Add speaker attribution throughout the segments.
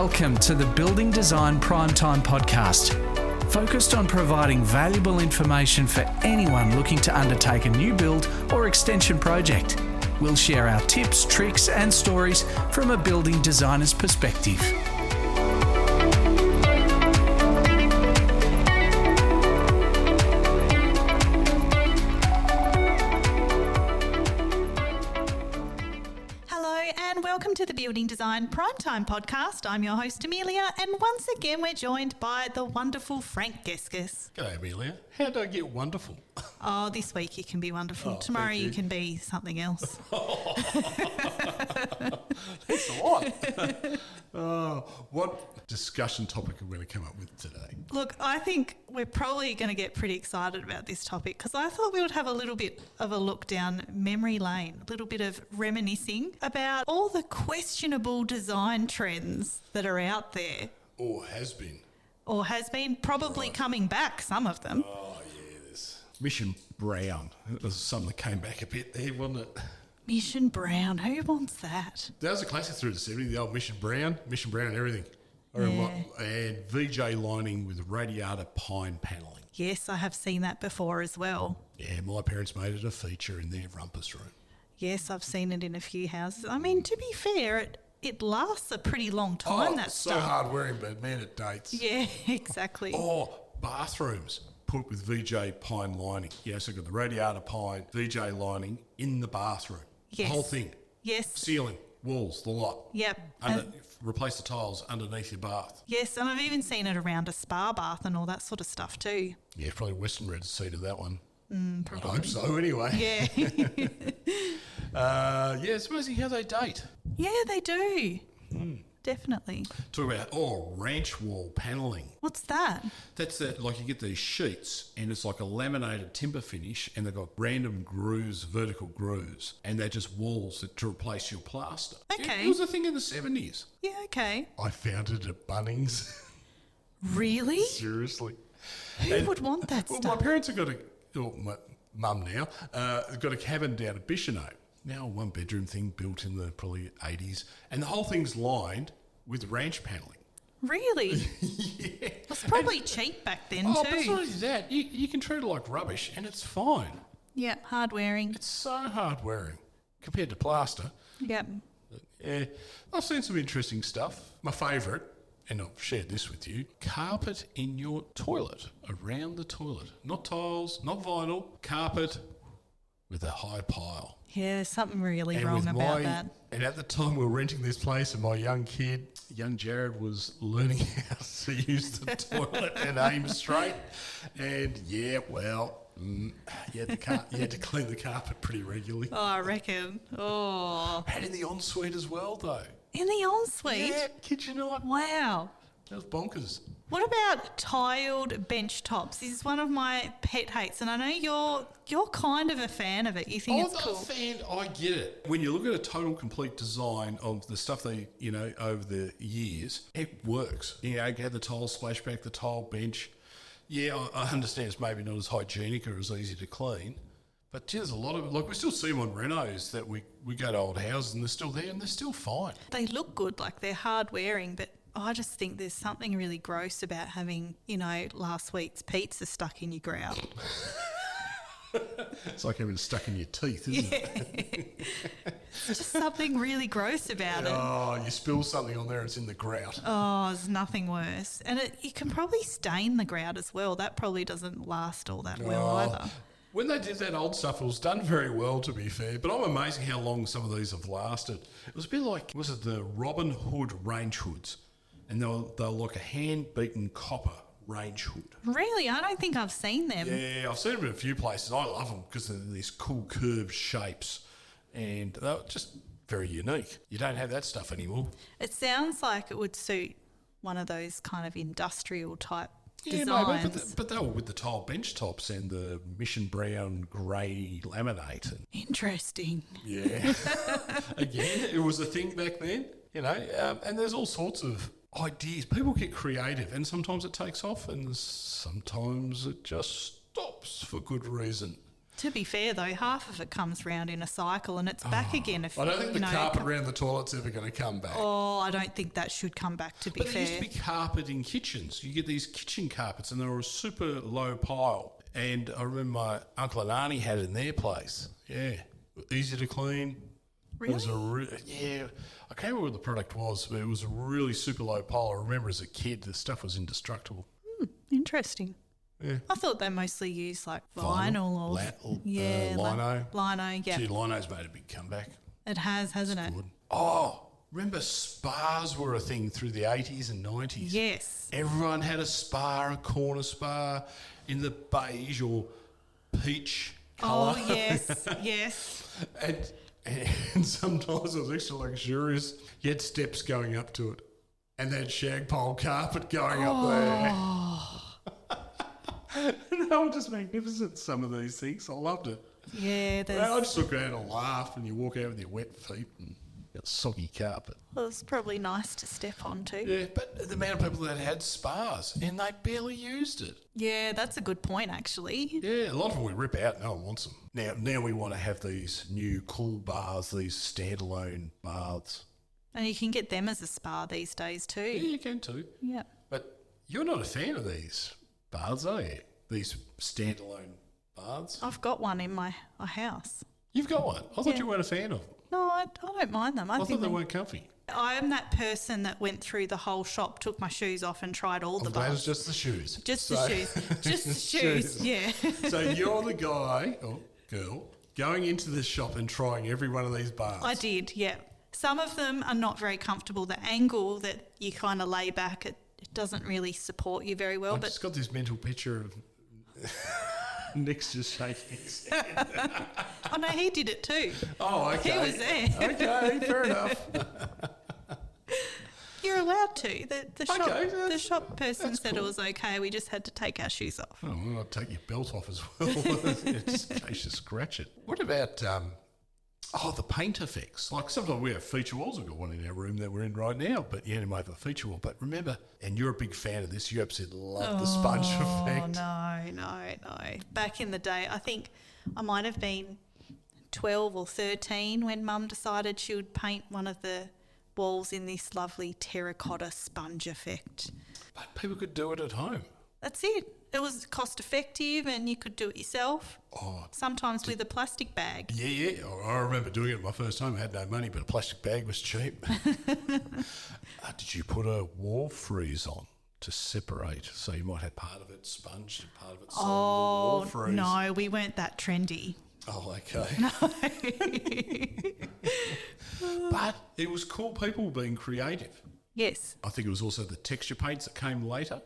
Speaker 1: Welcome to the Building Design Primetime Podcast, focused on providing valuable information for anyone looking to undertake a new build or extension project. We'll share our tips, tricks and stories from a building designer's perspective.
Speaker 2: Welcome to the Building Design Primetime Podcast. I'm your host, Amelia, and once again we're joined by the wonderful Frank Geskus.
Speaker 3: G'day, Amelia. How do I get wonderful?
Speaker 2: Oh, this week you can be wonderful. Tomorrow you can be something else.
Speaker 3: That's a lot. What discussion topic are we going to come up with today?
Speaker 2: Look, I think we're probably going to get pretty excited about this topic because I thought we would have a little bit of a look down memory lane, a little bit of reminiscing about all the questionable design trends that are out there.
Speaker 3: Or has been.
Speaker 2: Probably coming back, some of them.
Speaker 3: Oh, yeah, there's Mission Brown. It was something that came back a bit there, wasn't it?
Speaker 2: Mission Brown, who wants that?
Speaker 3: That was a classic through the 70s, the old Mission Brown and everything.
Speaker 2: Yeah.
Speaker 3: And VJ lining with radiator pine panelling.
Speaker 2: Yes, I have seen that before as well.
Speaker 3: Yeah, my parents made it a feature in their rumpus room.
Speaker 2: Yes, I've seen it in a few houses. I mean, to be fair, it lasts a pretty long time, that stuff.
Speaker 3: So hard wearing, but man, it dates.
Speaker 2: Yeah, exactly.
Speaker 3: Oh, bathrooms put with VJ pine lining. Yeah, so got the radiator pine, VJ lining in the bathroom.
Speaker 2: Yes.
Speaker 3: The whole thing.
Speaker 2: Yes.
Speaker 3: Ceiling, walls, the lot.
Speaker 2: Yep.
Speaker 3: Replace the tiles underneath your bath.
Speaker 2: Yes, and I've even seen it around a spa bath and all that sort of stuff too.
Speaker 3: Yeah, probably Western Red's seated that one.
Speaker 2: Probably.
Speaker 3: I hope so, anyway.
Speaker 2: Yeah.
Speaker 3: It's amazing how they date.
Speaker 2: Yeah, they do. Definitely.
Speaker 3: Talk about, ranch wall panelling.
Speaker 2: What's that?
Speaker 3: That's like you get these sheets and it's like a laminated timber finish and they've got random grooves, vertical grooves, and they're just walls to replace your plaster.
Speaker 2: Okay.
Speaker 3: It was a thing in the 70s.
Speaker 2: Yeah, okay.
Speaker 3: I found it at Bunnings.
Speaker 2: Really?
Speaker 3: Seriously.
Speaker 2: Who would want that
Speaker 3: Well,
Speaker 2: stuff?
Speaker 3: my parents have got my mum now, got a cabin down at Bichonneau. Now a one-bedroom thing built in the probably 80s, and the whole thing's lined with ranch panelling.
Speaker 2: Really?
Speaker 3: Yeah.
Speaker 2: It was probably cheap back then
Speaker 3: But
Speaker 2: too.
Speaker 3: it's not only that. You can treat it like rubbish, and it's fine.
Speaker 2: Yeah, hard wearing.
Speaker 3: It's so hard wearing compared to plaster.
Speaker 2: Yep.
Speaker 3: Yeah, I've seen some interesting stuff. My favourite, and I've shared this with you, carpet in your toilet, around the toilet. Not tiles, not vinyl, carpet with a high pile.
Speaker 2: Yeah, there's something really wrong about that.
Speaker 3: And at the time we were renting this place and my young Jared, was learning how to use the toilet and aim straight. And you had to clean the carpet pretty regularly.
Speaker 2: Oh, I reckon. Oh.
Speaker 3: And in the ensuite as well, though.
Speaker 2: In the ensuite?
Speaker 3: Yeah, kid you not.
Speaker 2: Wow.
Speaker 3: That was bonkers.
Speaker 2: What about tiled bench tops? This is one of my pet hates, and I know you're kind of a fan of it. You think it's cool.
Speaker 3: I'm a fan. I get it. When you look at a total complete design of the stuff they, over the years, it works. You have the tile splashback, the tile bench. Yeah, I understand it's maybe not as hygienic or as easy to clean. But there's a lot of, we still see them on renos that we go to old houses and they're still there and they're still fine.
Speaker 2: They look good, like they're hard wearing, but I just think there's something really gross about having, last week's pizza stuck in your grout.
Speaker 3: It's like having it stuck in your teeth, isn't it?
Speaker 2: It's just something really gross about it.
Speaker 3: Oh, you spill something on there, it's in the grout.
Speaker 2: Oh, there's nothing worse. And you can probably stain the grout as well. That probably doesn't last all that well either.
Speaker 3: When they did that old stuff, it was done very well, to be fair. But I'm amazing how long some of these have lasted. It was a bit like, was it the Robin Hood range hoods? And they were like a hand-beaten copper range hood.
Speaker 2: Really? I don't think I've seen them.
Speaker 3: Yeah, I've seen them in a few places. I love them because they're these cool curved shapes. And they're just very unique. You don't have that stuff anymore.
Speaker 2: It sounds like it would suit one of those kind of industrial type designs.
Speaker 3: Maybe, but they were with the tile bench tops and the Mission Brown grey laminate.
Speaker 2: Interesting.
Speaker 3: Yeah. Again, it was a thing back then, and there's all sorts of ideas. People get creative and sometimes it takes off and sometimes it just stops for good reason.
Speaker 2: To be fair, though, half of it comes round in a cycle and it's back again. If,
Speaker 3: I don't think the
Speaker 2: you know,
Speaker 3: carpet around the toilet's ever going to come back.
Speaker 2: Oh, I don't think that should come back, to be
Speaker 3: But
Speaker 2: fair.
Speaker 3: there used to be carpet in kitchens. You get these kitchen carpets and they were a super low pile. And I remember my uncle and auntie had it in their place. Yeah. Easy to clean.
Speaker 2: Really?
Speaker 3: It was yeah. I can't remember what the product was, but it was a really super low pile. I remember as a kid, the stuff was indestructible.
Speaker 2: Interesting.
Speaker 3: Yeah.
Speaker 2: I thought they mostly use like vinyl or
Speaker 3: lino.
Speaker 2: Lino, yeah.
Speaker 3: Gee, lino's made a big comeback.
Speaker 2: It has, hasn't it?
Speaker 3: Good. Oh, remember spas were a thing through the 80s and 90s?
Speaker 2: Yes.
Speaker 3: Everyone had a spa, a corner spa in the beige or peach colour.
Speaker 2: Oh, yes, yes.
Speaker 3: And sometimes it was extra luxurious. You had steps going up to it. And they had shag pole carpet going up there. They were just magnificent, some of these things. I loved it.
Speaker 2: Yeah,
Speaker 3: I just look around and laugh, and you walk out with your wet feet and got soggy carpet.
Speaker 2: well, it's probably nice to step onto.
Speaker 3: Yeah, but the amount of people that had spas, and they barely used it.
Speaker 2: Yeah, that's a good point, actually.
Speaker 3: Yeah, a lot of them we rip out. No one wants them. Now we want to have these new cool baths, these standalone baths.
Speaker 2: And you can get them as a spa these days too.
Speaker 3: Yeah, you can too.
Speaker 2: Yeah.
Speaker 3: But you're not a fan of these baths, are you? These standalone baths?
Speaker 2: I've got one in my house.
Speaker 3: You've got one. I thought
Speaker 2: Yeah.
Speaker 3: you weren't a fan of them.
Speaker 2: No, I don't mind them.
Speaker 3: I thought they weren't comfy.
Speaker 2: I am that person that went through the whole shop, took my shoes off and tried all the
Speaker 3: I'm glad
Speaker 2: baths.
Speaker 3: it's just the shoes.
Speaker 2: Just the shoes. Just the shoes, yeah.
Speaker 3: So you're the guy or girl going into the shop and trying every one of these baths.
Speaker 2: I did, yeah. Some of them are not very comfortable. The angle that you kind of lay back, it doesn't really support you very well.
Speaker 3: I've
Speaker 2: But
Speaker 3: just got this mental picture of Nick's just shaking his head.
Speaker 2: oh no, he did it too.
Speaker 3: Oh, okay.
Speaker 2: He was there.
Speaker 3: Okay, fair enough.
Speaker 2: You're allowed to. The shop,
Speaker 3: Okay,
Speaker 2: the shop person
Speaker 3: that's
Speaker 2: said
Speaker 3: cool.
Speaker 2: it was okay. We just had to take our shoes off.
Speaker 3: Oh, well, I'll take your belt off as well, just in case you scratch it. What about the paint effects? Like sometimes we have feature walls. We've got one in our room that we're in right now, but you might have a feature wall. But remember, and you're a big fan of this, you absolutely love the sponge effect.
Speaker 2: Oh, no. Back in the day, I think I might have been 12 or 13 when Mum decided she would paint one of the walls in this lovely terracotta sponge effect.
Speaker 3: But people could do it at home.
Speaker 2: That's it. It was cost effective and you could do it yourself.
Speaker 3: Oh,
Speaker 2: Sometimes with a plastic bag.
Speaker 3: yeah. I remember doing it my first time. I had no money, but a plastic bag was cheap. Did you put a wall freeze on to separate? So you might have part of it sponged and part of it solid wall
Speaker 2: Oh,
Speaker 3: freeze.
Speaker 2: no, we weren't that trendy.
Speaker 3: Oh, okay. But it was cool people being creative.
Speaker 2: Yes.
Speaker 3: I think it was also the texture paints that came later.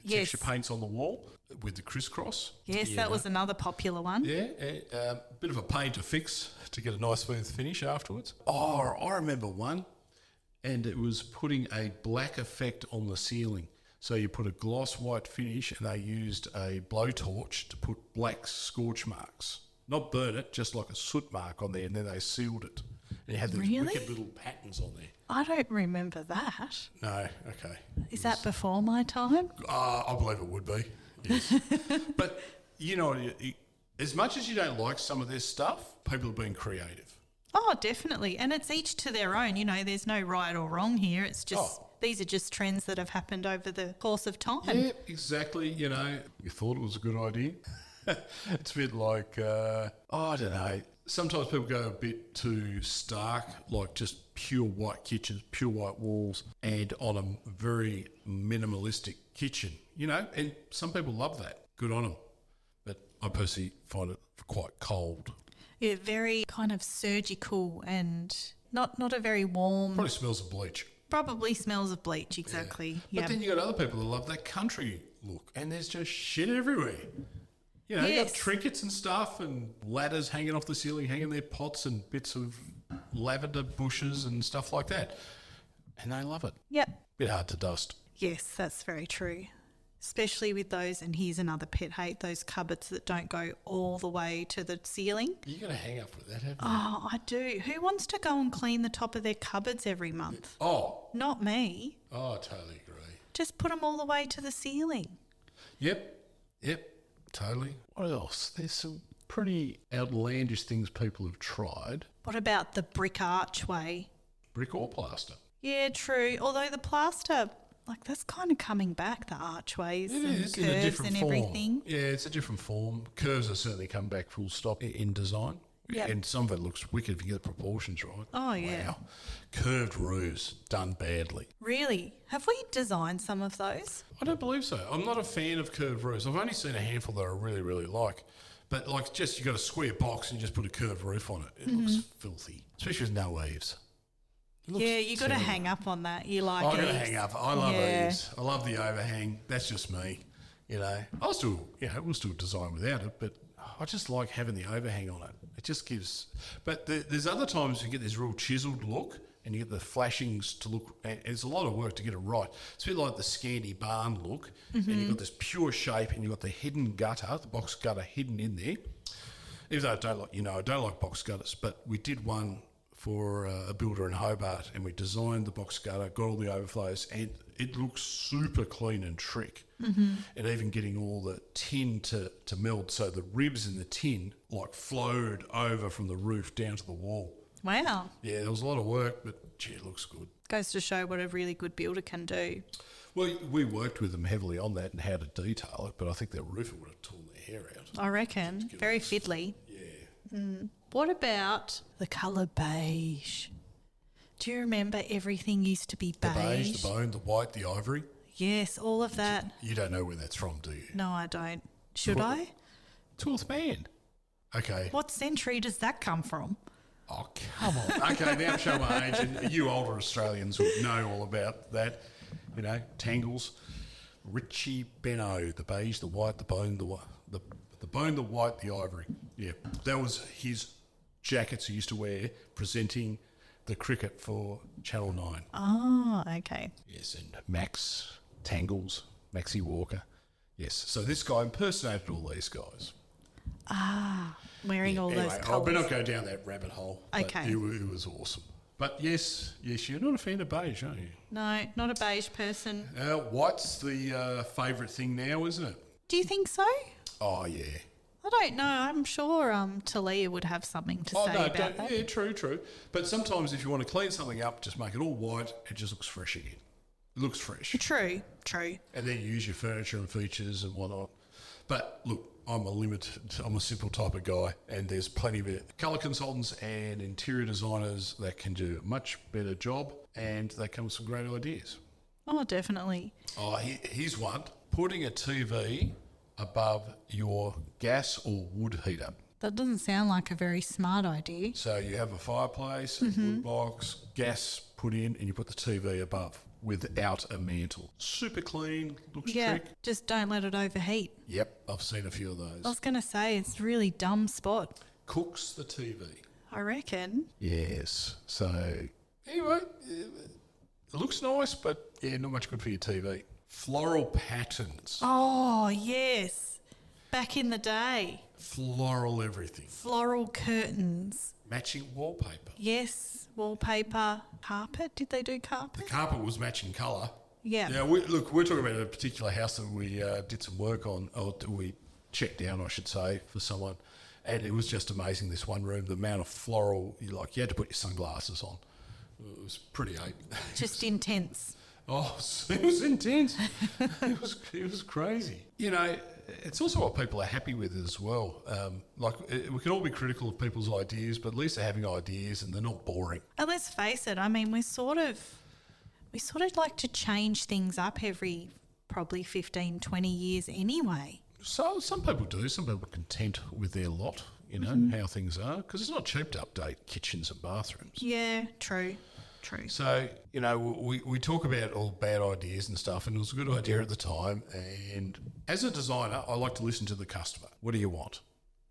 Speaker 2: Yes.
Speaker 3: Texture paints on the wall with the crisscross.
Speaker 2: Yes,
Speaker 3: You
Speaker 2: that
Speaker 3: know.
Speaker 2: was another popular one.
Speaker 3: Yeah, a bit of a pain to fix to get a nice smooth finish afterwards. Oh, I remember one, and it was putting a black effect on the ceiling. So you put a gloss white finish, and they used a blowtorch to put black scorch marks. Not burn it, just like a soot mark on there, and then they sealed it. And you had these
Speaker 2: Really?
Speaker 3: wicked little patterns on there.
Speaker 2: I don't remember that.
Speaker 3: No, okay.
Speaker 2: Is that before my time?
Speaker 3: I believe it would be, yes. But, as much as you don't like some of this stuff, people are being creative.
Speaker 2: Oh, definitely. And it's each to their own. There's no right or wrong here. It's just, these are just trends that have happened over the course of time.
Speaker 3: Yeah, exactly. You thought it was a good idea. It's a bit like, I don't know. Sometimes people go a bit too stark, like just pure white kitchens, pure white walls, and on a very minimalistic kitchen, and some people love that. Good on them. But I personally find it quite cold.
Speaker 2: Yeah, very kind of surgical and not a very warm.
Speaker 3: Probably smells of bleach.
Speaker 2: Probably smells of bleach, exactly.
Speaker 3: But then you got other people that love that country look, and there's just shit everywhere. You got
Speaker 2: Yes.
Speaker 3: trinkets and stuff and ladders hanging off the ceiling, hanging their pots and bits of lavender bushes and stuff like that. And they love it.
Speaker 2: Yep.
Speaker 3: Bit hard to dust.
Speaker 2: Yes, that's very true. Especially with those, and here's another pet hate, those cupboards that don't go all the way to the ceiling.
Speaker 3: You're going to hang up with that, haven't you?
Speaker 2: Oh, I do. Who wants to go and clean the top of their cupboards every month?
Speaker 3: Oh,
Speaker 2: Not me.
Speaker 3: I totally agree.
Speaker 2: Just put them all the way to the ceiling.
Speaker 3: Yep, totally. What else? There's some pretty outlandish things people have tried.
Speaker 2: What about the brick archway?
Speaker 3: Brick or plaster.
Speaker 2: Yeah, true. Although the plaster, like that's kind of coming back, the archways
Speaker 3: It
Speaker 2: and
Speaker 3: is in a
Speaker 2: curves
Speaker 3: different
Speaker 2: and
Speaker 3: form.
Speaker 2: everything.
Speaker 3: Yeah, it's a different form. Curves are certainly come back full stop in design.
Speaker 2: Yep.
Speaker 3: And some of it looks wicked if you get the proportions right.
Speaker 2: Oh, yeah.
Speaker 3: Wow. Curved roofs, done badly.
Speaker 2: Really? Have we designed some of those?
Speaker 3: I don't believe so. I'm not a fan of curved roofs. I've only seen a handful that I really, really like. But like just you got a square box and you just put a curved roof on it. It looks filthy, especially with no eaves.
Speaker 2: Yeah, you got to hang up on that. You like
Speaker 3: I'm going to
Speaker 2: eaves.
Speaker 3: hang up. I love eaves. I love the overhang. That's just me. You know, I'll still, we'll still design without it, but I just like having the overhang on it. It just gives. But there's other times you get this real chiseled look, and you get the flashings to look. And it's a lot of work to get it right. It's a bit like the Scandi barn look, and you've got this pure shape, and you've got the hidden gutter, the box gutter hidden in there. Even though I don't like box gutters, but we did one for a builder in Hobart, and we designed the box gutter, got all the overflows, and it looks super clean and trick. And even getting all the tin to meld, so the ribs in the tin like flowed over from the roof down to the wall.
Speaker 2: Wow.
Speaker 3: Yeah, there was a lot of work, but gee, it looks good.
Speaker 2: Goes to show what a really good builder can do.
Speaker 3: Well, we worked with them heavily on that and how to detail it, but I think their roofer would have torn their hair out.
Speaker 2: I reckon. Very fiddly.
Speaker 3: Yeah.
Speaker 2: What about the colour beige? Do you remember everything used to be
Speaker 3: The
Speaker 2: beige?
Speaker 3: beige, the bone, the white, the ivory.
Speaker 2: Yes, all of that.
Speaker 3: You don't know where that's from, do you?
Speaker 2: No, I don't. Should I?
Speaker 3: 12th man. Okay.
Speaker 2: What century does that come from?
Speaker 3: Oh, come on. Okay, now I'm showing my age, and you older Australians would know all about that. You know, Tangles, Richie Beno, the beige, the white, the bone, the bone, the white, the ivory. Yeah, that was his jackets he used to wear presenting the cricket for Channel 9.
Speaker 2: Oh, okay.
Speaker 3: Yes, and Max, Tangles, Maxie Walker. Yes, so this guy impersonated all these guys.
Speaker 2: Wearing all
Speaker 3: Anyway,
Speaker 2: those
Speaker 3: I
Speaker 2: colours.
Speaker 3: better not go down that rabbit hole. But
Speaker 2: Okay.
Speaker 3: it was awesome. But yes, you're not a fan of beige, are you?
Speaker 2: No, not a beige person.
Speaker 3: White's the favourite thing now, isn't it?
Speaker 2: Do you think so?
Speaker 3: Oh, yeah.
Speaker 2: I don't know. I'm sure Talia would have something to say about that.
Speaker 3: Yeah, true. But sometimes if you want to clean something up, just make it all white. It just looks fresh again. It looks fresh.
Speaker 2: True.
Speaker 3: And then you use your furniture and features and whatnot. But look, I'm a simple type of guy, and there's plenty of colour consultants and interior designers that can do a much better job, and they come with some great ideas.
Speaker 2: Oh, definitely.
Speaker 3: Oh, here's one. Putting a TV above your gas or wood heater.
Speaker 2: That doesn't sound like a very smart idea.
Speaker 3: So you have a fireplace, a wood box, gas put in, and you put the TV above without a mantle. Super clean, looks trick.
Speaker 2: Just don't let it overheat.
Speaker 3: Yep, I've seen a few of those.
Speaker 2: I was going to say, it's a really dumb spot.
Speaker 3: Cooks the TV.
Speaker 2: I reckon.
Speaker 3: Yes. So anyway, it looks nice, but yeah, not much good for your TV. Floral patterns.
Speaker 2: Oh, yes. Back in the day.
Speaker 3: Floral everything.
Speaker 2: Floral curtains.
Speaker 3: Matching wallpaper.
Speaker 2: Yes. Wallpaper. Carpet. Did they do carpet?
Speaker 3: The carpet was matching colour.
Speaker 2: Yeah.
Speaker 3: Now, we're talking about a particular house that we did some work on, or we checked down, I should say, for someone. And it was just amazing, this one room, the amount of floral, you had to put your sunglasses on. It was pretty
Speaker 2: Just intense.
Speaker 3: Oh, it was intense. it was crazy. It's also what people are happy with as well. We can all be critical of people's ideas, but at least they're having ideas and they're not boring.
Speaker 2: And let's face it, I mean, we sort of like to change things up every probably 15, 20 years anyway.
Speaker 3: So some people do. Some people are content with their lot, how things are, because it's not cheap to update kitchens and bathrooms.
Speaker 2: Yeah, true.
Speaker 3: So, we talk about all bad ideas and stuff, and it was a good idea at the time. And as a designer, I like to listen to the customer. What do you want?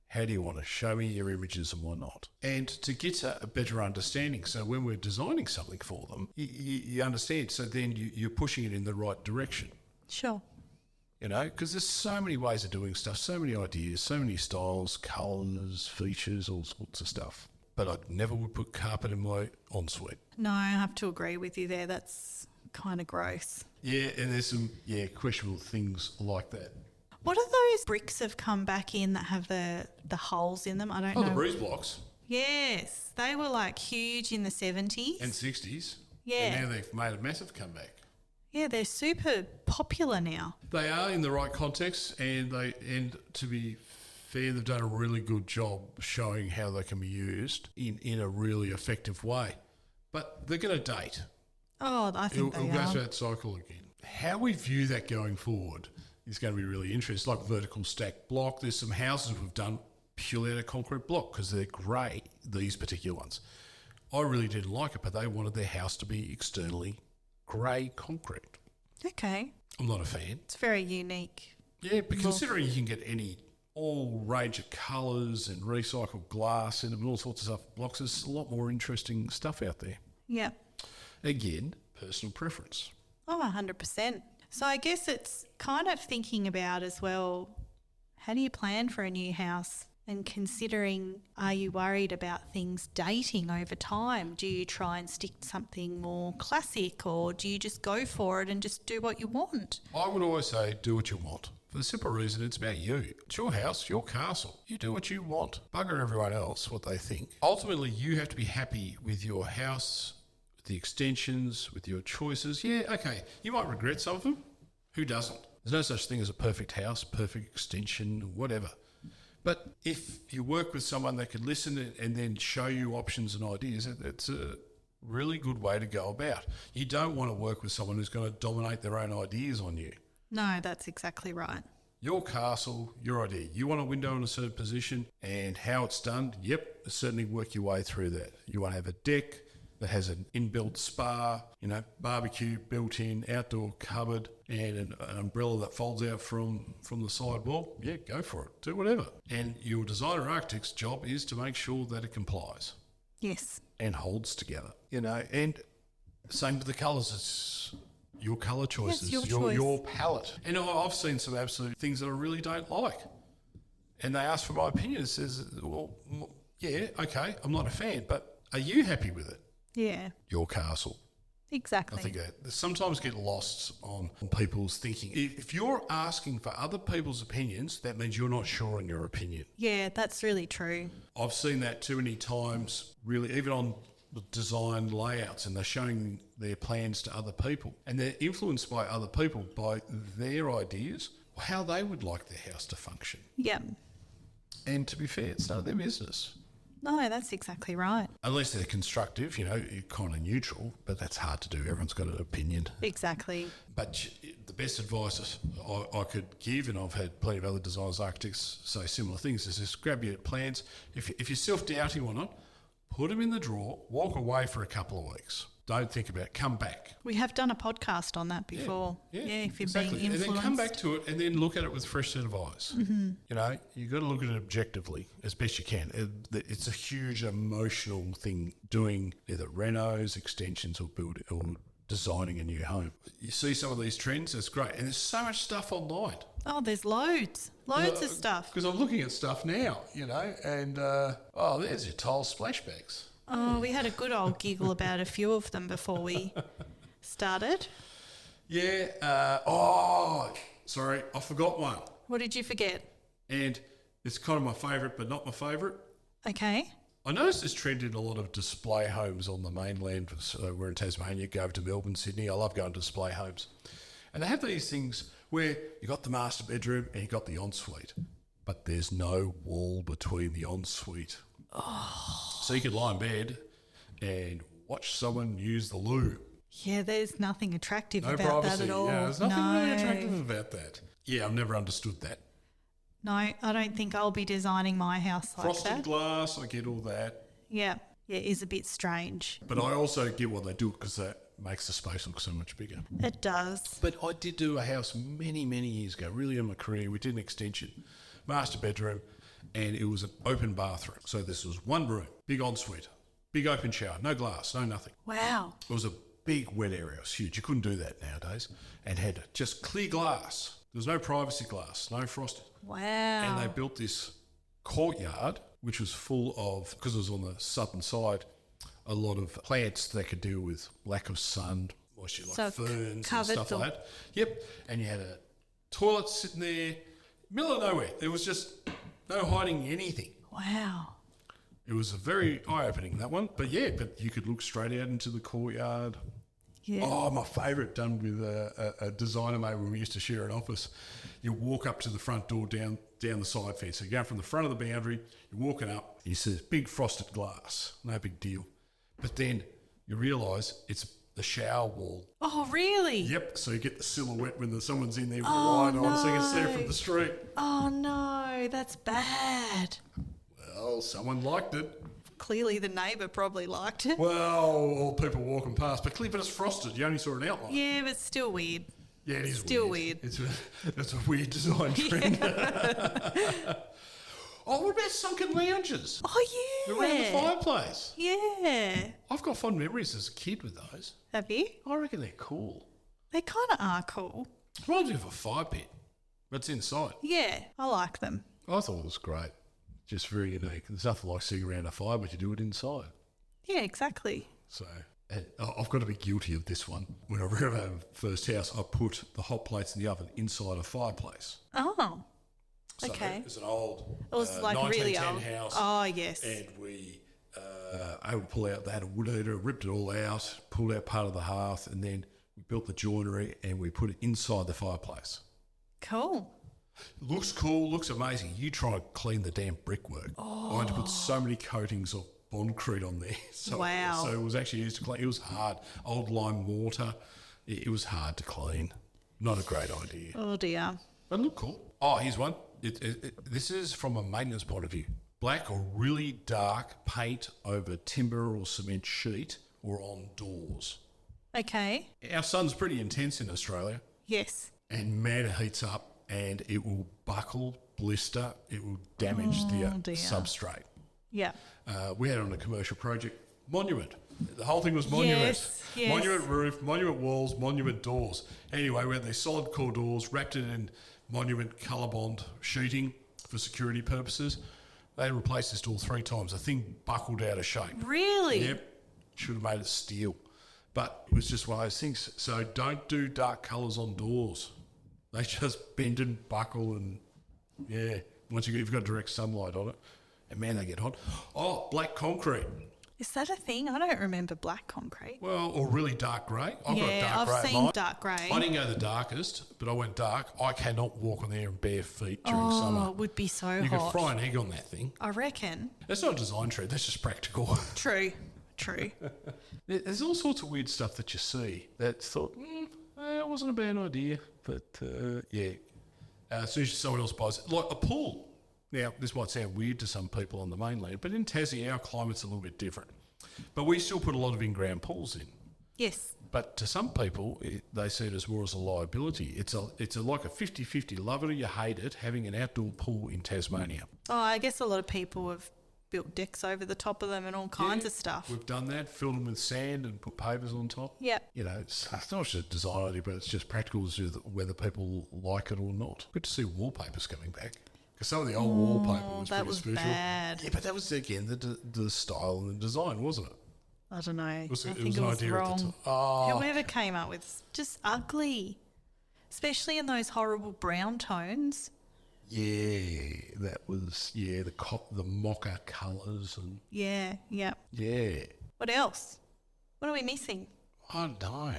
Speaker 3: How do you want to show me your images and whatnot? And to get a better understanding, so when we're designing something for them, you understand. So then you're pushing it in the right direction.
Speaker 2: Sure.
Speaker 3: Because there's so many ways of doing stuff, so many ideas, so many styles, colours, features, all sorts of stuff. But I never would put carpet in my ensuite.
Speaker 2: No, I have to agree with you there. That's kind of gross.
Speaker 3: Yeah, and there's some questionable things like that.
Speaker 2: What are those bricks have come back in that have the holes in them? I don't know.
Speaker 3: Oh, the breeze blocks.
Speaker 2: Yes, they were like huge in the 70s.
Speaker 3: And 60s.
Speaker 2: Yeah.
Speaker 3: And now they've made a massive comeback.
Speaker 2: Yeah, they're super popular now.
Speaker 3: They are in the right context, and to be fair, they've done a really good job showing how they can be used in a really effective way. But they're going to date.
Speaker 2: Oh, I think
Speaker 3: It'll go through that cycle again. How we view that going forward is going to be really interesting. Like vertical stack block, there's some houses we've done purely out of concrete block because they're grey, these particular ones. I really didn't like it, but they wanted their house to be externally grey concrete.
Speaker 2: Okay.
Speaker 3: I'm not a fan.
Speaker 2: It's very unique.
Speaker 3: Yeah, but considering you can get all range of colours and recycled glass in them and all sorts of stuff, blocks, there's a lot more interesting stuff out there.
Speaker 2: Yeah.
Speaker 3: Again, personal preference.
Speaker 2: Oh, 100%. So I guess it's kind of thinking about as well, how do you plan for a new house? And considering, are you worried about things dating over time? Do you try and stick to something more classic, or do you just go for it and just do what you want?
Speaker 3: I would always say do what you want. For the simple reason it's about you. It's your house, your castle. You do what you want. Bugger everyone else, what they think. Ultimately, you have to be happy with your house, with the extensions, with your choices. Yeah, okay, you might regret some of them. Who doesn't? There's no such thing as a perfect house, perfect extension, whatever. But if you work with someone that could listen and then show you options and ideas, it's a really good way to go about. You don't want to work with someone who's going to dominate their own ideas on you.
Speaker 2: No, that's exactly right.
Speaker 3: Your castle, your idea. You want a window in a certain position and how it's done, yep, certainly work your way through that. You want to have a deck that has an inbuilt spa, barbecue built in, outdoor cupboard, and an umbrella that folds out from the side wall. Yeah, go for it. Do whatever. And your designer architect's job is to make sure that it complies.
Speaker 2: Yes.
Speaker 3: And holds together. And same with the colours. It's your colour choices,
Speaker 2: yes,
Speaker 3: your palette. And I've seen some absolute things that I really don't like. And they ask for my opinion. It says, well, yeah, okay, I'm not a fan, but are you happy with it?
Speaker 2: Yeah.
Speaker 3: Your castle.
Speaker 2: Exactly.
Speaker 3: I think that sometimes get lost on people's thinking. If you're asking for other people's opinions, that means you're not sure on your opinion.
Speaker 2: Yeah, that's really true.
Speaker 3: I've seen that too many times, really, even on the design layouts, and they're showing their plans to other people. And they're influenced by other people, by their ideas, how they would like their house to function.
Speaker 2: Yeah.
Speaker 3: And to be fair, it's none of their business.
Speaker 2: No, that's exactly right.
Speaker 3: Unless they're constructive, you're kind of neutral, but that's hard to do. Everyone's got an opinion.
Speaker 2: Exactly.
Speaker 3: But the best advice I could give, and I've had plenty of other designers, architects say similar things, is just grab your plans. If you're self-doubting or not, put them in the drawer, walk away for a couple of weeks. Don't think about it. Come back.
Speaker 2: We have done a podcast on that before. Yeah, if you're
Speaker 3: exactly.
Speaker 2: being influenced.
Speaker 3: And then come back to it and then look at it with a fresh set of eyes. Mm-hmm. You've got to look at it objectively as best you can. It's a huge emotional thing doing either renos, extensions, or designing a new home. You see some of these trends, it's great. And there's so much stuff online.
Speaker 2: Oh, there's loads of stuff.
Speaker 3: Because I'm looking at stuff now, and there's your tile splashbacks.
Speaker 2: Oh, we had a good old giggle about a few of them before we started.
Speaker 3: Yeah. Sorry, I forgot one.
Speaker 2: What did you forget?
Speaker 3: And it's kind of my favourite, but not my favourite.
Speaker 2: Okay.
Speaker 3: I noticed this trend in a lot of display homes on the mainland. So we're in Tasmania, go over to Melbourne, Sydney. I love going to display homes. And they have these things where you got the master bedroom and you got the ensuite, but there's no wall between the ensuite. Oh. So you could lie in bed and watch someone use the loo.
Speaker 2: Yeah, there's nothing attractive
Speaker 3: no
Speaker 2: about
Speaker 3: privacy.
Speaker 2: that at all.
Speaker 3: Yeah, there's nothing really attractive about that. Yeah, I've never understood that.
Speaker 2: No, I don't think I'll be designing my house like
Speaker 3: Frosted
Speaker 2: that.
Speaker 3: glass, I get all that.
Speaker 2: Yeah, it is a bit strange.
Speaker 3: But I also get why they do it, because that makes the space look so much bigger.
Speaker 2: It does.
Speaker 3: But I did do a house many, many years ago, really in my career. We did an extension, master bedroom, and it was an open bathroom. So this was one room, big ensuite, big open shower, no glass, no nothing.
Speaker 2: Wow.
Speaker 3: It was a big wet area. It was huge. You couldn't do that nowadays. And had just clear glass. There was no privacy glass, no frosting.
Speaker 2: Wow.
Speaker 3: And they built this courtyard, which was full of, because it was on the southern side, a lot of plants that could deal with lack of sun, moisture, like ferns and stuff like that. Yep. And you had a toilet sitting there. Middle of nowhere. There was just no hiding anything.
Speaker 2: Wow.
Speaker 3: It was a very eye-opening, that one. But you could look straight out into the courtyard.
Speaker 2: Yeah.
Speaker 3: Oh, my favourite, done with a designer mate when we used to share an office. You walk up to the front door down the side fence. So you go from the front of the boundary, you're walking up, you see this big frosted glass. No big deal. But then you realise it's the shower wall.
Speaker 2: Oh, really?
Speaker 3: Yep. So you get the silhouette when someone's in there with the light on, so you can see it from the street.
Speaker 2: Oh, no, that's bad.
Speaker 3: Well, someone liked it.
Speaker 2: Clearly the neighbour probably liked it.
Speaker 3: Well, all people walking past. But clearly, but it's frosted. You only saw an outline.
Speaker 2: Yeah, but it's still weird.
Speaker 3: Yeah, it is
Speaker 2: still weird.
Speaker 3: It's a weird design trend. Oh, what about sunken lounges?
Speaker 2: Oh, yeah.
Speaker 3: Around the fireplace.
Speaker 2: Yeah.
Speaker 3: I've got fond memories as a kid with those.
Speaker 2: Have you?
Speaker 3: I reckon they're cool.
Speaker 2: They kind of are cool.
Speaker 3: Reminds me of a fire pit, but it's inside.
Speaker 2: Yeah, I like them.
Speaker 3: I thought it was great. Just very unique. There's nothing like sitting around a fire, but you do it inside.
Speaker 2: Yeah, exactly.
Speaker 3: So and I've got to be guilty of this one. When I renovated the first house, I put the hot plates in the oven inside a fireplace.
Speaker 2: Oh,
Speaker 3: So
Speaker 2: okay.
Speaker 3: It was an old
Speaker 2: It was like
Speaker 3: 1910
Speaker 2: really old.
Speaker 3: house.
Speaker 2: Oh, yes.
Speaker 3: And we able to pull out, they had a wood heater, ripped it all out, pulled out part of the hearth, and then we built the joinery and we put it inside the fireplace.
Speaker 2: Cool.
Speaker 3: Looks cool, looks amazing. You try to clean the damn brickwork. I had to put so many coatings of bondcrete on there. So,
Speaker 2: Wow.
Speaker 3: So it was actually used to clean. It was hard. Old lime mortar. It was hard to clean. Not a great idea.
Speaker 2: Oh, dear.
Speaker 3: But look cool. Oh, here's one. This is from a maintenance point of view. Black or really dark paint over timber or cement sheet or on doors.
Speaker 2: Okay.
Speaker 3: Our sun's pretty intense in Australia,
Speaker 2: Yes.
Speaker 3: and man, it heats up and it will buckle, blister, it will damage the
Speaker 2: dear.
Speaker 3: substrate.
Speaker 2: Yeah.
Speaker 3: We had it on a commercial project, monument. The whole thing was monument.
Speaker 2: Yes.
Speaker 3: Monument roof, monument walls, monument doors. Anyway, we had these solid core doors, wrapped it in monument colour bond sheeting for security purposes. They replaced this door 3 times. The thing buckled out of shape.
Speaker 2: Really?
Speaker 3: Yep. Should have made it steel. But it was just one of those things. So don't do dark colours on doors. They just bend and buckle and, yeah, once you've got direct sunlight on it. And, man, they get hot. Oh, black concrete.
Speaker 2: Is that a thing? I don't remember black concrete.
Speaker 3: Well, or really dark grey. I've got
Speaker 2: Yeah,
Speaker 3: dark
Speaker 2: I've
Speaker 3: grey at
Speaker 2: seen
Speaker 3: mine.
Speaker 2: dark grey.
Speaker 3: I didn't go the darkest, but I went dark. I cannot walk on there in bare feet during
Speaker 2: Oh,
Speaker 3: summer.
Speaker 2: it would be so
Speaker 3: You
Speaker 2: hot.
Speaker 3: could fry an egg on that thing.
Speaker 2: I reckon.
Speaker 3: That's not a design trend, that's just practical.
Speaker 2: True.
Speaker 3: There's all sorts of weird stuff that you see that's thought, it wasn't a bad idea. But, yeah, as soon as someone else buys it, like a pool. Now, this might sound weird to some people on the mainland, but in Tassie, our climate's a little bit different. But we still put a lot of in-ground pools in.
Speaker 2: Yes.
Speaker 3: But to some people, they see it as more as a liability. It's like a 50-50, love it or you hate it, having an outdoor pool in Tasmania.
Speaker 2: Oh, I guess a lot of people have built decks over the top of them and all kinds of stuff.
Speaker 3: We've done that, filled them with sand and put pavers on top.
Speaker 2: Yep.
Speaker 3: You know, it's not just a design idea, but it's just practical as to whether people like it or not. Good to see wallpapers coming back. Because some of the old wallpaper was
Speaker 2: that
Speaker 3: pretty
Speaker 2: was
Speaker 3: special.
Speaker 2: bad.
Speaker 3: Yeah, but that was, again, the style and the design, wasn't it?
Speaker 2: I don't know. I
Speaker 3: It was
Speaker 2: think
Speaker 3: an
Speaker 2: it was
Speaker 3: idea at the
Speaker 2: wrong.
Speaker 3: time. Oh,
Speaker 2: Whoever came up with just ugly, especially in those horrible brown tones.
Speaker 3: yeah, that was, the mocha colours and,
Speaker 2: Yeah.
Speaker 3: yeah.
Speaker 2: What else? What are we missing?
Speaker 3: I don't know.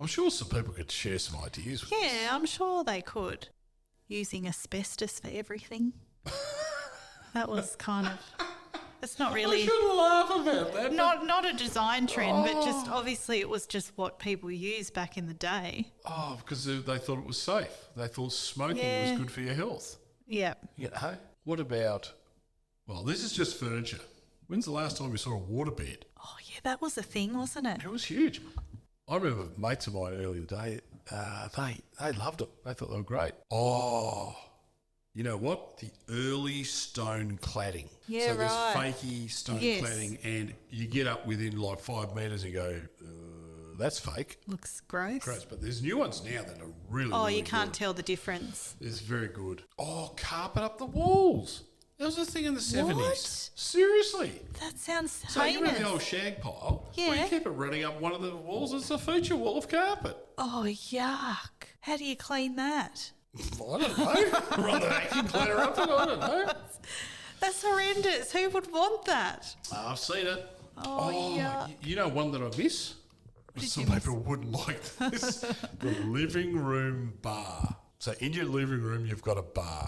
Speaker 3: I'm sure some people could share some ideas with us.
Speaker 2: Yeah, I'm sure they could. Using asbestos for everything. That was kind of... It's not
Speaker 3: I
Speaker 2: really...
Speaker 3: shouldn't laugh about that.
Speaker 2: Not a design trend, but just obviously it was just what people used back in the day.
Speaker 3: Oh, because they thought it was safe. They thought smoking
Speaker 2: Yeah.
Speaker 3: was good for your health.
Speaker 2: Yeah.
Speaker 3: You know? What about... Well, this is just furniture. When's the last time we saw a waterbed?
Speaker 2: Oh, yeah, that was a thing, wasn't it?
Speaker 3: It was huge. I remember mates of mine earlier today, they loved it. They thought they were great. Oh, you know what? The early stone cladding.
Speaker 2: Yeah,
Speaker 3: so there's
Speaker 2: right.
Speaker 3: fakey stone
Speaker 2: Yes.
Speaker 3: cladding, and you get up within like 5 metres and go, that's fake.
Speaker 2: Looks gross.
Speaker 3: Gross. But there's new ones now that are really,
Speaker 2: Oh,
Speaker 3: really
Speaker 2: you can't
Speaker 3: good.
Speaker 2: tell the difference.
Speaker 3: It's very good. Oh, carpet up the walls. That was a thing in the 70s.
Speaker 2: What?
Speaker 3: Seriously.
Speaker 2: That sounds
Speaker 3: So you
Speaker 2: heinous.
Speaker 3: know the old shag pile?
Speaker 2: Yeah.
Speaker 3: Well, you keep it running up one of the walls. It's a feature wall of carpet.
Speaker 2: Oh, yuck. How do you clean that?
Speaker 3: I don't know. Run the vacuum cleaner up it. I don't know.
Speaker 2: That's horrendous. Who would want that?
Speaker 3: I've seen it.
Speaker 2: Oh, yeah.
Speaker 3: You know one that I miss? Some people wouldn't like this. The living room bar. So in your living room, you've got a bar.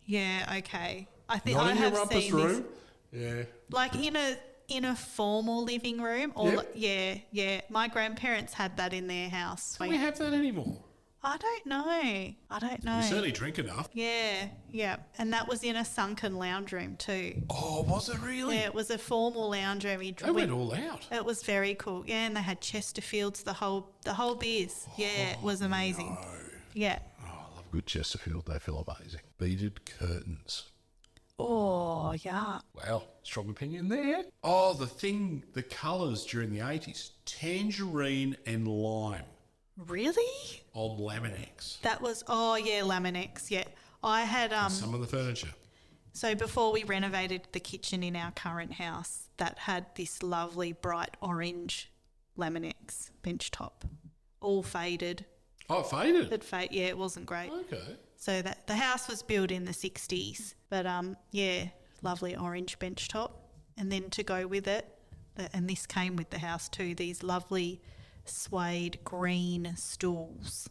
Speaker 2: Yeah, okay. I think
Speaker 3: Not
Speaker 2: I
Speaker 3: in your
Speaker 2: have
Speaker 3: rumpus
Speaker 2: seen
Speaker 3: room.
Speaker 2: this.
Speaker 3: Yeah.
Speaker 2: Like in a formal living room, or
Speaker 3: Yep.
Speaker 2: yeah. My grandparents had that in their house.
Speaker 3: Do we have that anymore?
Speaker 2: I don't know.
Speaker 3: We certainly drink enough.
Speaker 2: Yeah, and that was in a sunken lounge room too.
Speaker 3: Oh, was it really?
Speaker 2: Yeah, it was a formal lounge room.
Speaker 3: They went all out.
Speaker 2: It was very cool. Yeah, and they had Chesterfields, the whole biz. Yeah, it was amazing.
Speaker 3: No.
Speaker 2: Yeah.
Speaker 3: Oh, I love good Chesterfield. They feel amazing. Beaded curtains.
Speaker 2: Oh, yeah.
Speaker 3: Wow, strong opinion there. Oh, the colours during the 80s, tangerine and lime
Speaker 2: Really?
Speaker 3: on Laminex.
Speaker 2: That was Laminex. Yeah, I had
Speaker 3: Some of the furniture.
Speaker 2: So before we renovated the kitchen in our current house, that had this lovely bright orange Laminex bench top, all faded.
Speaker 3: Oh, it faded.
Speaker 2: It wasn't great.
Speaker 3: Okay.
Speaker 2: So that the house was built in the 60s, but lovely orange bench top, and then to go with it, and this came with the house too. These lovely suede green stools.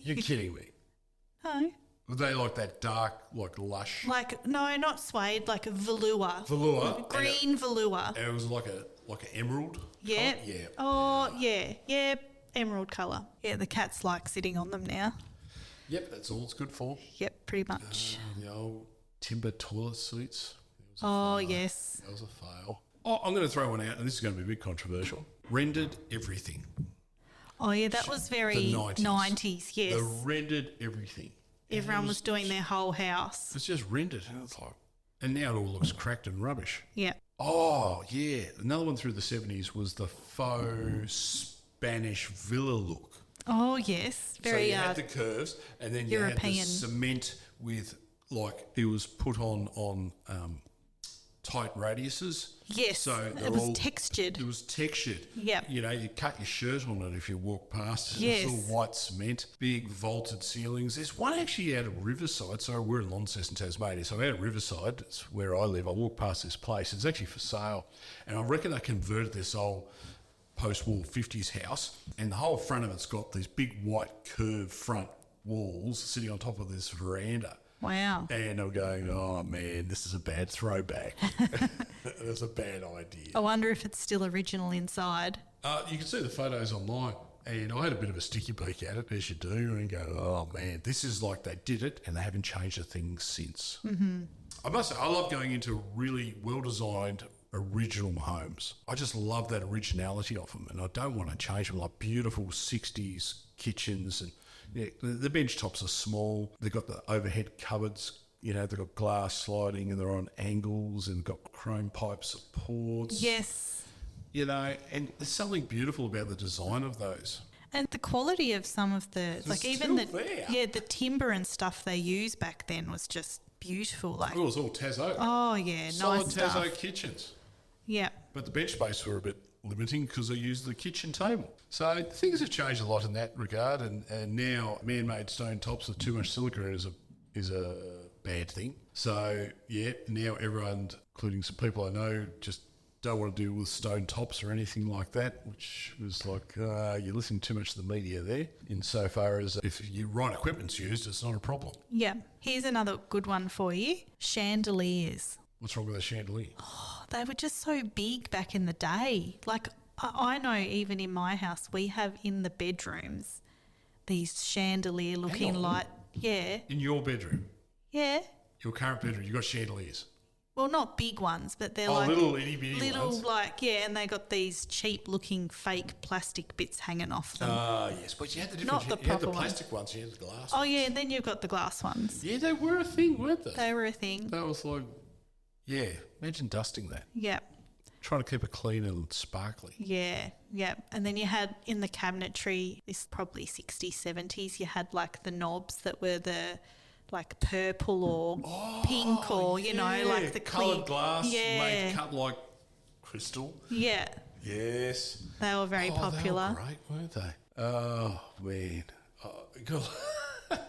Speaker 3: You're kidding me.
Speaker 2: No,
Speaker 3: Were they like that dark, like lush?
Speaker 2: no, not suede, like a velour.
Speaker 3: Velour.
Speaker 2: Green velour.
Speaker 3: And it was like an emerald.
Speaker 2: Yeah.
Speaker 3: colour? Yeah.
Speaker 2: Oh, yeah, emerald colour. Yeah, the cats like sitting on them now.
Speaker 3: Yep, that's all it's good for.
Speaker 2: Yep, pretty much.
Speaker 3: The old timber toilet seats.
Speaker 2: Yes.
Speaker 3: That was a fail. Oh, I'm going to throw one out, and this is going to be a bit controversial. Rendered everything.
Speaker 2: Oh, yeah, that was very
Speaker 3: The 90s.
Speaker 2: yes.
Speaker 3: The rendered everything.
Speaker 2: Everyone was doing their whole house.
Speaker 3: It's just rendered, and it's like, and now it all looks cracked and rubbish.
Speaker 2: Yeah.
Speaker 3: Oh, yeah. Another one through the 70s was the faux Spanish villa look.
Speaker 2: Oh, yes. Very
Speaker 3: so you had the curves, and then you had the
Speaker 2: European.
Speaker 3: cement with, like, it was put on tight radiuses.
Speaker 2: yes.
Speaker 3: So
Speaker 2: it was textured.
Speaker 3: It was textured.
Speaker 2: Yep.
Speaker 3: You know, you cut your shirt on it if you walk past it.
Speaker 2: Yes.
Speaker 3: It's all white cement, big vaulted ceilings. There's one actually out of Riverside. So we're in Launceston, Tasmania. So out of Riverside, it's where I live. I walk past this place. It's actually for sale. And I reckon they converted this old post-war 50s house. And the whole front of it's got these big white curved front walls sitting on top of this veranda.
Speaker 2: Wow.
Speaker 3: And I'm going, oh man, this is a bad throwback. That's a bad idea.
Speaker 2: I wonder if it's still original inside.
Speaker 3: You can see the photos online, and I had a bit of a sticky beak at it, as you do, and go, oh man, this is like they did it, and they haven't changed a thing since. Mm-hmm. I must say, I love going into really well-designed original homes. I just love that originality of them, and I don't want to change them. Like beautiful 60s kitchens, and yeah, the bench tops are small. They've got the overhead cupboards. You know, they've got glass sliding, and they're on angles, and got chrome pipe supports.
Speaker 2: Yes.
Speaker 3: You know, and there's something beautiful about the design of those.
Speaker 2: And the quality of some of the, like even
Speaker 3: still there.
Speaker 2: the timber and stuff they used back then was just beautiful. Like,
Speaker 3: It was all Tassoc.
Speaker 2: oh yeah,
Speaker 3: Solid
Speaker 2: nice
Speaker 3: Tassoc
Speaker 2: stuff.
Speaker 3: kitchens.
Speaker 2: Yeah.
Speaker 3: But the bench space were a bit limiting because they used the kitchen table. So things have changed a lot in that regard, and now man-made stone tops with too much silica is a bad thing. So yeah, now everyone, including some people I know, just don't want to deal with stone tops or anything like that, which was like, you're listening too much to the media there, insofar as if your right equipment's used, it's not a problem.
Speaker 2: Yeah. Here's another good one for you. Chandeliers.
Speaker 3: What's wrong with a chandelier?
Speaker 2: They were just so big back in the day. Like, I know even in my house, we have in the bedrooms these chandelier looking
Speaker 3: Hang on.
Speaker 2: light. Yeah.
Speaker 3: In your bedroom,
Speaker 2: Yeah.
Speaker 3: your current bedroom, you've got chandeliers.
Speaker 2: Well, not big ones, but they're
Speaker 3: Oh,
Speaker 2: like
Speaker 3: little itty-bitty
Speaker 2: little,
Speaker 3: ones.
Speaker 2: and they got these cheap looking fake plastic bits hanging off them.
Speaker 3: Yes, but you had the
Speaker 2: Not
Speaker 3: different.
Speaker 2: the
Speaker 3: You had the
Speaker 2: proper
Speaker 3: plastic ones, you had the glass.
Speaker 2: Oh, yeah, and then you've got the glass ones.
Speaker 3: Yeah, they were a thing, weren't they?
Speaker 2: They were a thing.
Speaker 3: That was like, yeah, imagine dusting that.
Speaker 2: Yeah.
Speaker 3: Trying to keep it clean and sparkly.
Speaker 2: Yeah, yeah. And then you had in the cabinetry, this probably 60s, 70s, you had like the knobs that were the like purple or pink or, you know, like the clear.
Speaker 3: coloured glass
Speaker 2: Yeah.
Speaker 3: made cut like crystal.
Speaker 2: Yeah.
Speaker 3: Yes.
Speaker 2: They were very popular.
Speaker 3: They were great, weren't they? Oh, man. Oh, God.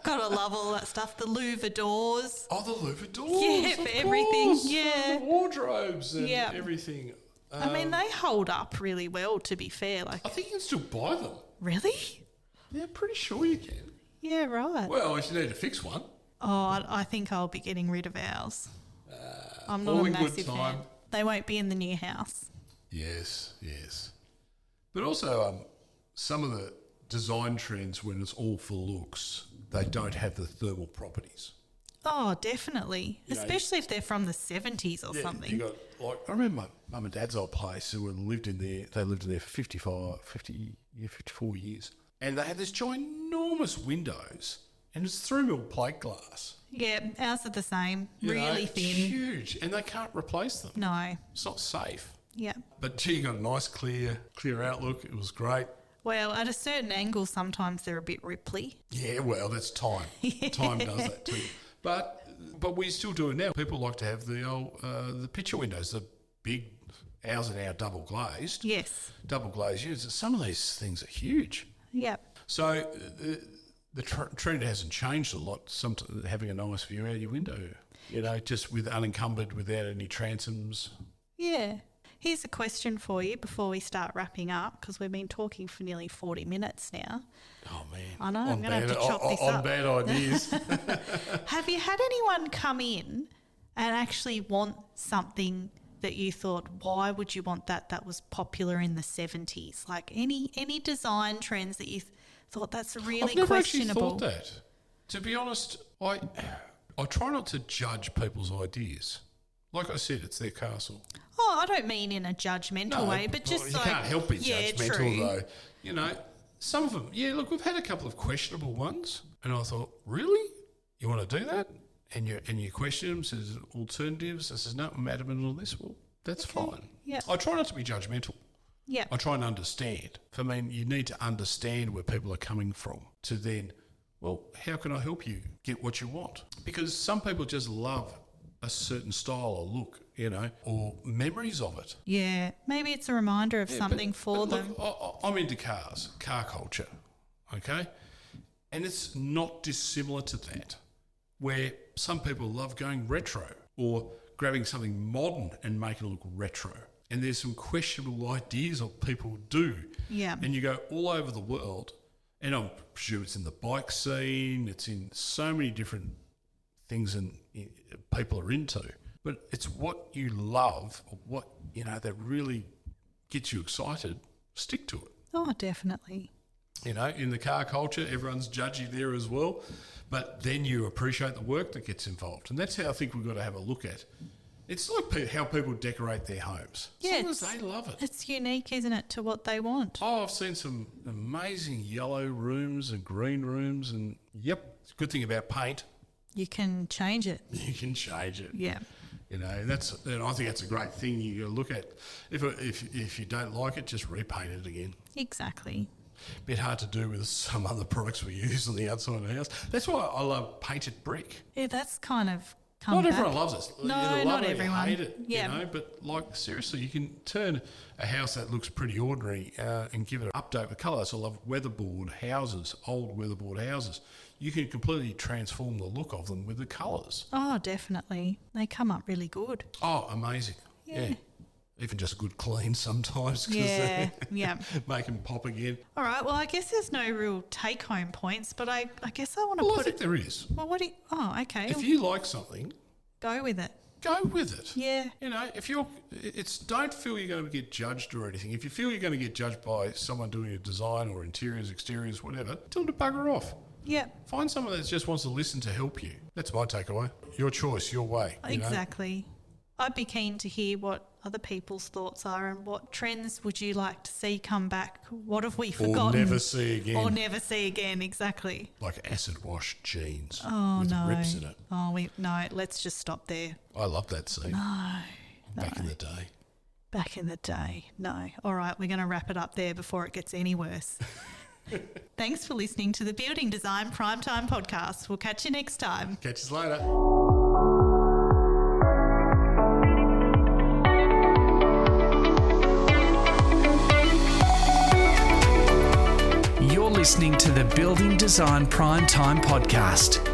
Speaker 2: Gotta love all that stuff. The louver doors.
Speaker 3: Oh, the louver doors.
Speaker 2: Yeah,
Speaker 3: of
Speaker 2: for everything.
Speaker 3: course,
Speaker 2: Yeah.
Speaker 3: for the wardrobes and
Speaker 2: Yeah.
Speaker 3: everything.
Speaker 2: I mean, they hold up really well, to be fair. Like,
Speaker 3: I think you can still buy them.
Speaker 2: really?
Speaker 3: Yeah, pretty sure you can.
Speaker 2: Yeah, right.
Speaker 3: Well, if you need to fix one.
Speaker 2: Oh, I think I'll be getting rid of ours. I'm not
Speaker 3: all
Speaker 2: a
Speaker 3: in good
Speaker 2: massive
Speaker 3: time.
Speaker 2: fan. They won't be in the new house.
Speaker 3: Yes, yes. But also, some of the design trends, when it's all for looks, they don't have the thermal properties.
Speaker 2: Oh, definitely.
Speaker 3: You know,
Speaker 2: Especially if they're from the 70s or something.
Speaker 3: You got, like, I remember my mum and dad's old place who lived in there. They lived in there for 54 years. And they had this ginormous windows, and it's 3mm plate glass.
Speaker 2: Yeah, ours are the same.
Speaker 3: You know,
Speaker 2: Really
Speaker 3: it's
Speaker 2: thin.
Speaker 3: huge, and they can't replace them.
Speaker 2: No.
Speaker 3: It's not safe.
Speaker 2: Yeah.
Speaker 3: But gee, you got a nice clear outlook. It was great.
Speaker 2: Well, at a certain angle, sometimes they're a bit ripply.
Speaker 3: Yeah, well, that's time. Time does that too. But we still do it now. People like to have the old the picture windows, the big. Ours are now double glazed.
Speaker 2: Yes.
Speaker 3: Double glazed units. Some of these things are huge.
Speaker 2: Yeah.
Speaker 3: So the trend hasn't changed a lot. Having a nice view out your window, you know, just with unencumbered, without any transoms.
Speaker 2: Yeah. Here's a question for you before we start wrapping up, because we've been talking for nearly 40 minutes now.
Speaker 3: Oh man!
Speaker 2: I know, I'm going to have to chop this
Speaker 3: on
Speaker 2: up.
Speaker 3: bad ideas.
Speaker 2: Have you had anyone come in and actually want something that you thought, why would you want that? That was popular in the 70s. Like any design trends that you thought that's really
Speaker 3: I've never
Speaker 2: questionable.
Speaker 3: actually thought that. To be honest, I try not to judge people's ideas. Like I said, it's their castle.
Speaker 2: Oh, I don't mean in a judgmental way, but just
Speaker 3: you
Speaker 2: like,
Speaker 3: can't help it
Speaker 2: yeah,
Speaker 3: judgmental
Speaker 2: true.
Speaker 3: though. You know, some of them. Yeah, look, we've had a couple of questionable ones, and I thought, really, you want to do that? And you question them, says alternatives. I says, no, I'm adamant on this. Well, that's fine.
Speaker 2: Yeah.
Speaker 3: I try not to be judgmental.
Speaker 2: Yeah.
Speaker 3: I try and understand. I mean, you need to understand where people are coming from to then, well, how can I help you get what you want? Because some people just love a certain style or look, you know, or memories of it.
Speaker 2: Yeah, maybe it's a reminder of something for
Speaker 3: but
Speaker 2: them.
Speaker 3: Look, I'm into cars, car culture, okay? And it's not dissimilar to that, where some people love going retro or grabbing something modern and making it look retro. And there's some questionable ideas of people do.
Speaker 2: Yeah.
Speaker 3: And you go all over the world, and I'm sure it's in the bike scene, it's in so many different things and people are into. But it's what you love, or what, you know, that really gets you excited, stick to it.
Speaker 2: Oh, definitely.
Speaker 3: You know, in the car culture, everyone's judgy there as well. But then you appreciate the work that gets involved. And that's how I think we've got to have a look at. It's like how people decorate their homes.
Speaker 2: Yeah,
Speaker 3: As long as they love it.
Speaker 2: It's unique, isn't it, to what they want?
Speaker 3: Oh, I've seen some amazing yellow rooms and green rooms. And, yep, it's a good thing about paint.
Speaker 2: You can change it.
Speaker 3: You can change it.
Speaker 2: Yeah.
Speaker 3: You know, and I think that's a great thing you got to look at. If you don't like it, just repaint it again.
Speaker 2: Exactly.
Speaker 3: Bit hard to do with some other products we use on the outside of the house. That's why I love painted brick.
Speaker 2: Yeah, that's kind of come
Speaker 3: Not
Speaker 2: back.
Speaker 3: everyone loves it.
Speaker 2: No,
Speaker 3: Either love
Speaker 2: not
Speaker 3: it or
Speaker 2: everyone.
Speaker 3: You hate it,
Speaker 2: Yeah.
Speaker 3: you know. But like seriously, you can turn a house that looks pretty ordinary and give it an update with colour. So I love weatherboard houses, old weatherboard houses. You can completely transform the look of them with the colours.
Speaker 2: Oh, definitely. They come up really good.
Speaker 3: Oh, amazing! Yeah. Even just a good clean sometimes.
Speaker 2: Yeah, yeah.
Speaker 3: Make them pop again.
Speaker 2: All right, well, I guess there's no real take-home points, but I guess I want to
Speaker 3: Well, I
Speaker 2: put
Speaker 3: think
Speaker 2: it...
Speaker 3: there is.
Speaker 2: Well, what do you... Oh, okay.
Speaker 3: If you like something,
Speaker 2: Go with it.
Speaker 3: go with it.
Speaker 2: Yeah.
Speaker 3: You know, don't feel you're going to get judged or anything. If you feel you're going to get judged by someone doing a design or interiors, exteriors, whatever, tell them to bugger off.
Speaker 2: Yeah,
Speaker 3: Find someone that just wants to listen to help you. That's my takeaway. Your choice, your way. you know?
Speaker 2: exactly. I'd be keen to hear what other people's thoughts are and what trends would you like to see come back? What have we forgotten?
Speaker 3: Or never see again.
Speaker 2: Or never see again, exactly.
Speaker 3: Like acid wash jeans
Speaker 2: Oh,
Speaker 3: with
Speaker 2: no.
Speaker 3: rips in it.
Speaker 2: Oh, no, let's just stop there.
Speaker 3: I love that scene. Back in the day.
Speaker 2: Back in the day. No. All right, we're going to wrap it up there before it gets any worse. Thanks for listening to the Building Design Primetime Podcast. We'll catch you next time.
Speaker 3: Catch you later.
Speaker 1: You're listening to the Building Design Prime Time podcast.